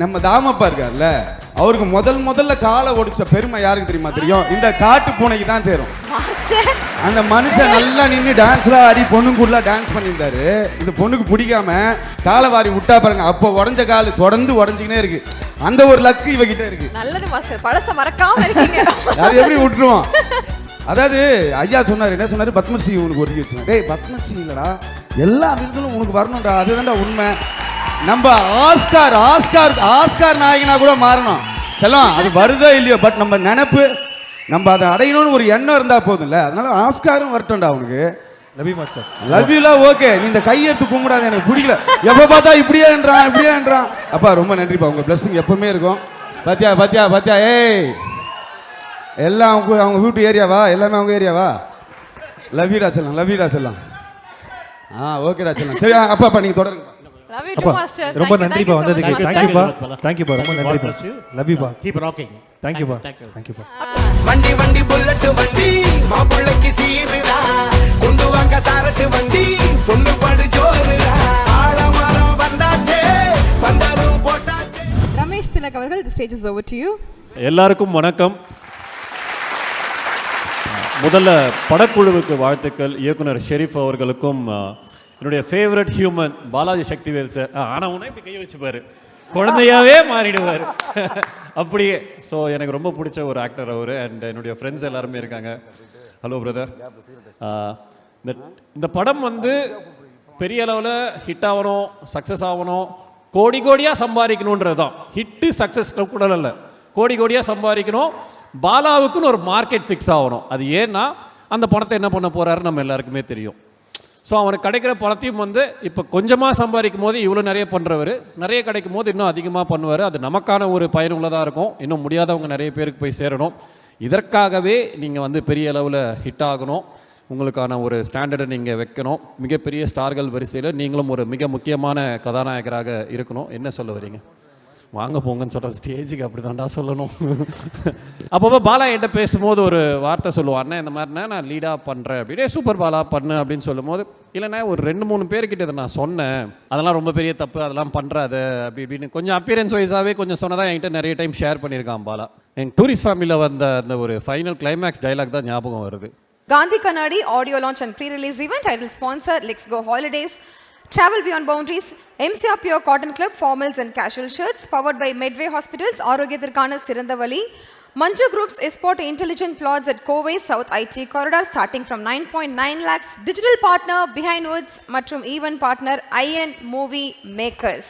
நம்ம தாமப்பா இருக்கார்ல, அவருக்கு முதல்ல காலை ஒடிச்ச பெருமை யாருக்கு தெரியுமா தெரியும்? இந்த காட்டு பூனைக்கு தான் தெரியும். அந்த மனுஷன் நல்லா நின்று டான்ஸ்லாம் ஆடி பொண்ணுக்குள்ள டான்ஸ் பண்ணியிருந்தாரு. இந்த பொண்ணுக்கு பிடிக்காம காலை வாரி விட்டா பாருங்க, அப்போ உடஞ்ச கால் தொடர்ந்து உடஞ்சிக்கினே இருக்கு. அந்த ஒரு லக்கு இவகிட்ட இருக்கு. நல்லது மாஸ்டர், பழச மறக்காம இருக்கீங்க. அது எப்படி விட்டுருவோம்? அதாவது ஐயா சொன்னார், என்ன சொன்னாரு? பத்மஸ்ரீ உனக்கு ஒதுக்கி வச்சுருங்க. டேய் பத்மஸ்ரீ இல்லடா, எல்லா விருதுகளும் உனக்கு வரணும்டா, அதுதான்டா உண்மை. நம்ம ஆஸ்கார் நாயகனா கூட மாறணும் செல்லம், அது வருதோ இல்லையோ, பட் நம்ம நினைப்பு நம்ம அதை அடையணும்னு ஒரு எண்ணம் இருந்தா போதும்ல. அதனால ஆஸ்காரும் வரட்டும்டா அவனுக்கு. Love you master. லவ் யூலாம் ஓகே, நீ இந்த கையெடுத்து கும்பிடாது, எனக்கு பிடிக்கல. எப்போ பார்த்தா இப்படியேன்றான். அப்பா ரொம்ப நன்றிப்பா, உங்க பிளஸிங் எப்பவுமே இருக்கும். பாத்தியா ஏய், எல்லாம் அவங்க வீட்டு ஏரியாவா? எல்லாமே அவங்க ஏரியாவா? லவ் யூடா செல்லம். ஓகேடா செல்லம். சரி அப்பா நீங்க தொடருங்க. ரொம்ப நன்றிப்பா வந்ததுக்கு. தேங்க்யூப்பா ரொம்ப நன்றிப்பா. லவ் யூப்பா. Keep rocking. தேங்க்யூப்பா. வண்டி புல்லட் வண்டி மாப்பிள்ளைக்கு சீருடா, கொண்டு வாங்க சாரட்டு வண்டி பொண்ணு படு ஜோருடா, ஆலமரம் வந்தாச்சே பந்தரு போட்டாச்சே. ரமேஷ் திலக் அவர்கள், the stage is over to you. எல்லாருக்கும் வணக்கம். முதல்ல படக்குழுவுக்கு வாழ்த்துக்கள். இயக்குனர் ஷெரீஃப் அவர்களுக்கும் என்னுடைய favourite human Balaji Sakthivel sir. ஆனால் உன்னை இப்படி கை வச்சுப்பார், குழந்தையாவே மாறிடுவார் அப்படியே. ஸோ எனக்கு ரொம்ப பிடிச்ச ஒரு ஆக்டர் அவர். அண்ட் என்னுடைய ஃப்ரெண்ட்ஸ் எல்லாருமே இருக்காங்க. Hello brother. இந்த படம் வந்து பெரிய அளவில் ஹிட் ஆகணும், சக்ஸஸ் ஆகணும், கோடியாக சம்பாதிக்கணுன்றது தான். ஹிட்டு சக்ஸஸ் கூட இல்லை, கோடியாக சம்பாதிக்கணும். பாலாவுக்குன்னு ஒரு மார்க்கெட் ஃபிக்ஸ் ஆகணும். அது ஏன்னா அந்த பணத்தை என்ன பண்ண போகிறாரு நம்ம எல்லாருக்குமே தெரியும். ஸோ அவனுக்கு கிடைக்கிற பணத்தையும் வந்து இப்போ கொஞ்சமாக சம்பாதிக்கும் போது இவ்வளோ நிறைய பண்ணுறவர், நிறைய கிடைக்கும் போது இன்னும் அதிகமாக பண்ணுவார். அது நமக்கான ஒரு பயனுள்ளதாக இருக்கும். இன்னும் முடியாதவங்க நிறைய பேருக்கு போய் சேரணும். இதற்காகவே நீங்கள் வந்து பெரிய அளவில் ஹிட் ஆகணும், உங்களுக்கான ஒரு ஸ்டாண்டர்டை நீங்கள் வைக்கணும். மிகப்பெரிய ஸ்டார்கள் வரிசையில் நீங்களும் ஒரு மிக முக்கியமான கதாநாயகராக இருக்கணும். என்ன சொல்ல வரீங்க? வாங்க போங்கன்னு சொல்கிற ஸ்டேஜுக்கு அப்படி தான்டா சொல்லணும். அப்போ பாலா என்கிட்ட பேசும்போது ஒரு வார்த்தை சொல்லுவான், அண்ணன் இந்த மாதிரினா நான் லீடாக பண்ணுறேன் அப்படின்னே, சூப்பர் பாலா பண்ணு அப்படின்னு சொல்லும் போது, இல்லைண்ணா ஒரு 2-3 பேர்கிட்ட இதை நான் சொன்னேன், அதெல்லாம் ரொம்ப பெரிய தப்பு, அதெல்லாம் பண்ணுறாது அப்படி இப்படின்னு கொஞ்சம் அப்பியரன்ஸ் வைஸாகவே கொஞ்சம் சொன்னதான் என்கிட்ட நிறைய டைம் ஷேர் பண்ணியிருக்கான் பாலா. எங்கள் டூரிஸ்ட் ஃபேமிலியில் வந்த அந்த ஒரு ஃபைனல் கிளைமேக்ஸ் டைலாக் தான் ஞாபகம் வருது. Gandhi Kannadi audio launch and pre-release event. Title sponsor Let's Go Holidays, Travel Beyond Boundaries, MCR Pure Cotton Club, formals and casual shirts, powered by Medway Hospitals, ஆரோக்கியத்திற்கான சிறந்த வழி, Manju Group's Esport Intelligent Plots at Kovai South IT Corridor starting from 9.9 lakhs, digital partner Behind Woods மற்றும் event partner IN Movie Makers.